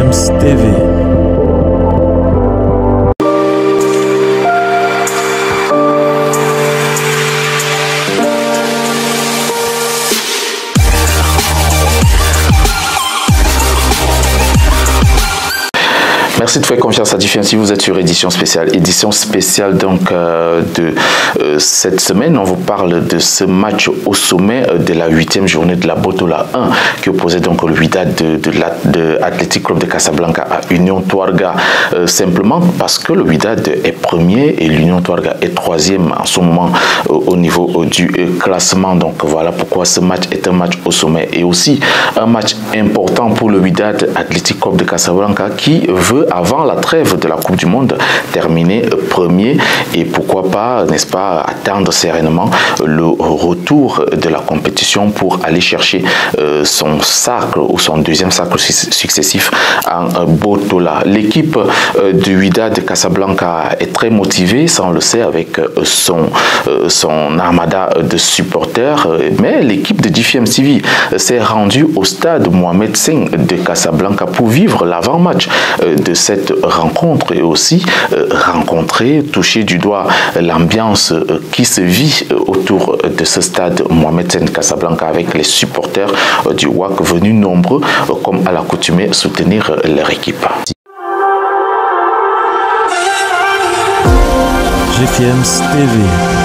GFM's TV. Merci de faire confiance à GFM. Si vous êtes sur édition spéciale donc de cette semaine, on vous parle de ce match au sommet de la 8e journée de la Botola 1 qui opposait donc le Wydad de Athletic Club de Casablanca à Union Touarga, simplement parce que le Wydad est premier et l'Union Touarga est troisième en ce moment au niveau du classement. Donc voilà pourquoi ce match est un match au sommet et aussi un match important pour le Wydad Athletic Club de Casablanca qui veut, avant la trêve de la Coupe du Monde, terminer premier et pourquoi pas, n'est-ce pas, attendre sereinement le retour de la compétition pour aller chercher son sacre ou son deuxième sacre successif en Botola. L'équipe du Wydad de Casablanca est très motivée, ça on le sait, avec son armada de supporters, mais l'équipe de GFM TV s'est rendue au stade Mohamed V de Casablanca pour vivre l'avant-match de cette rencontre et aussi rencontrer, toucher du doigt l'ambiance qui se vit autour de ce stade Mohamed V de Casablanca avec les supporters du WAC venus nombreux comme à l'accoutumée soutenir leur équipe. GFM's TV.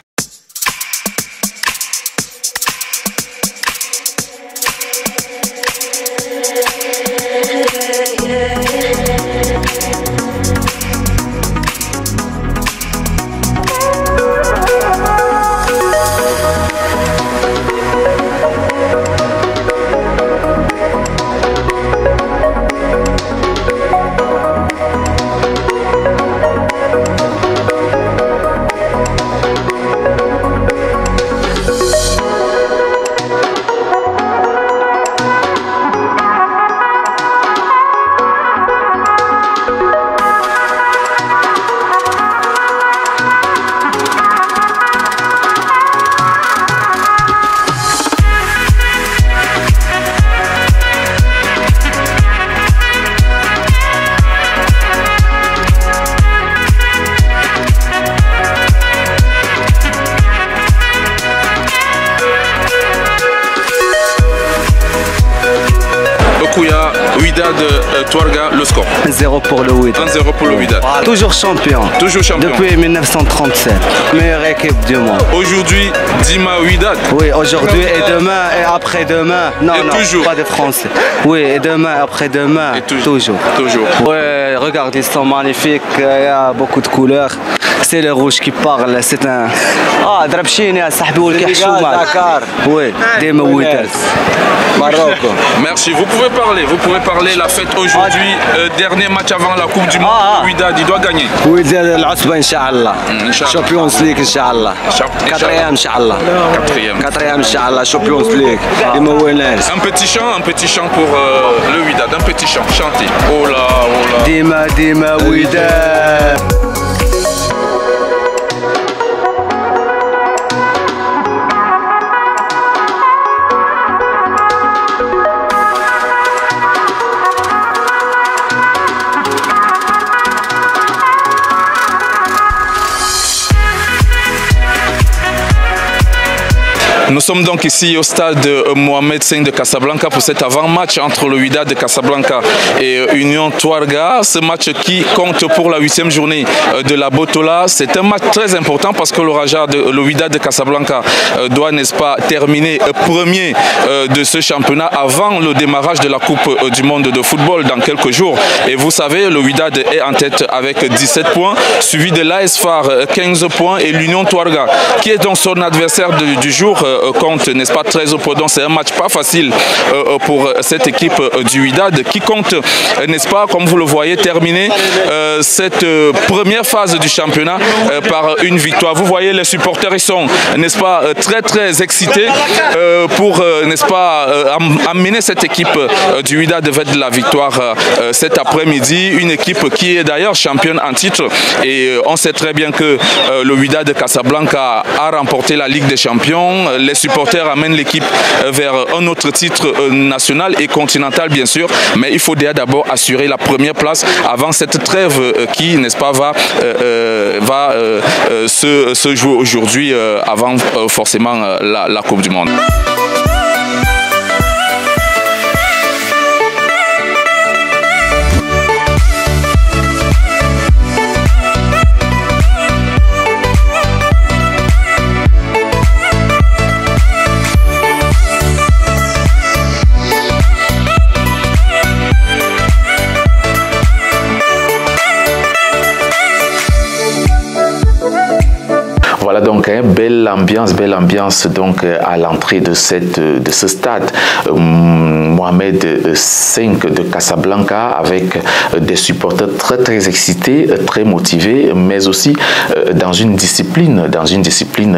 Wydad Touarga, le score 1-0 pour le Wydad. 1-0 pour le Wydad. Toujours champion. Toujours champion. Depuis 1937. Meilleure équipe du monde. Aujourd'hui, Dima Wydad. Oui, aujourd'hui et demain et après-demain. Non, et non, toujours. pas de français. Oui, et demain, après-demain. Toujours. Ouais, regarde, ils sont magnifiques. Il y a beaucoup de couleurs. C'est le rouge qui parle, c'est un... Ah, Drabchini, Sahbi ou le Dakar. Oui, Dima Wydad. Maroc. Merci, vous pouvez parler la fête aujourd'hui, dernier match avant la Coupe du Monde, Wydad, il doit gagner. Wydad العصبة إن شاء الله. Champions League إن شاء الله. Quatrième إن شاء الله. Quatrième إن شاء الله. Champions League. Un petit chant pour le Wydad, un petit chant, chantez. Oh là, oh là. Dima Wydad. Nous sommes donc ici au stade Mohamed V de Casablanca pour cet avant-match entre le Wydad de Casablanca et Union Touarga. Ce match qui compte pour la 8e journée de la Botola. C'est un match très important parce que le Wydad de Casablanca doit, n'est-ce pas, terminer premier de ce championnat avant le démarrage de la Coupe du Monde de football dans quelques jours. Et vous savez, le Wydad est en tête avec 17 points, suivi de l'AS FAR 15 points et l'Union Touarga, qui est donc son adversaire du jour, compte, n'est-ce pas, 13 points. Donc c'est un match pas facile pour cette équipe du Wydad qui compte, n'est-ce pas, comme vous le voyez, terminer cette première phase du championnat par une victoire. Vous voyez, les supporters, ils sont, n'est-ce pas, très excités pour, n'est-ce pas, amener cette équipe du Wydad vers de la victoire cet après-midi. Une équipe qui est d'ailleurs championne en titre et on sait très bien que le Wydad de Casablanca a remporté la Ligue des Champions. les supporters amènent l'équipe vers un autre titre national et continental bien sûr, mais il faut d'abord assurer la première place avant cette trêve qui, n'est-ce pas, va se jouer aujourd'hui avant forcément la Coupe du Monde. Voilà donc belle ambiance donc à l'entrée de ce stade Mohamed V de Casablanca, avec des supporters très excités, très motivés, mais aussi dans une discipline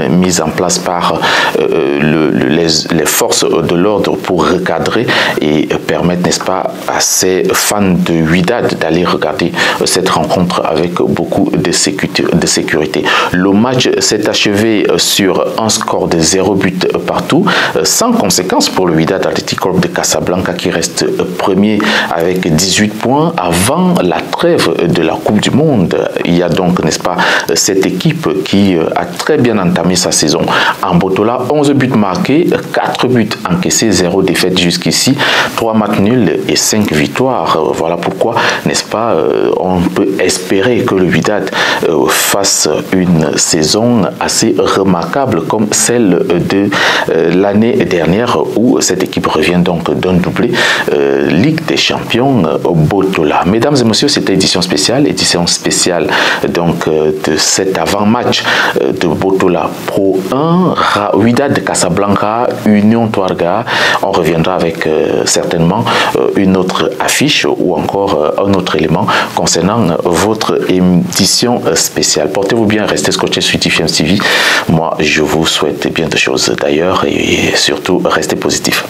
mise en place par les forces de l'ordre pour recadrer et permettre, n'est-ce pas, à ces fans de Wydad d'aller regarder cette rencontre avec beaucoup de sécurité. Le match s'est achevé sur un score de 0 but partout, sans conséquence pour le Wydad Athletic Club de Casablanca qui reste premier avec 18 points avant la trêve de la Coupe du Monde. Il y a donc, n'est-ce pas, cette équipe qui a très bien entamé sa saison. En Botola, 11 buts marqués, 4 buts encaissés, 0 défaite jusqu'ici, 3 matchs nuls et 5 victoires. Voilà pourquoi, n'est-ce pas, on peut espérer que le Wydad fasse une saison assez remarquable comme celle de l'année dernière où cette équipe revient donc d'un doublé Ligue des Champions Botola. Mesdames et messieurs, c'était édition spéciale donc de cet avant-match de Botola Pro 1, Wydad de Casablanca, Union Touarga. On reviendra avec certainement une autre affiche ou encore un autre élément concernant votre édition spéciale. Portez-vous bien, restez scotchés sur TFM TV. Moi, je vous souhaite bien de choses d'ailleurs et surtout, restez positifs.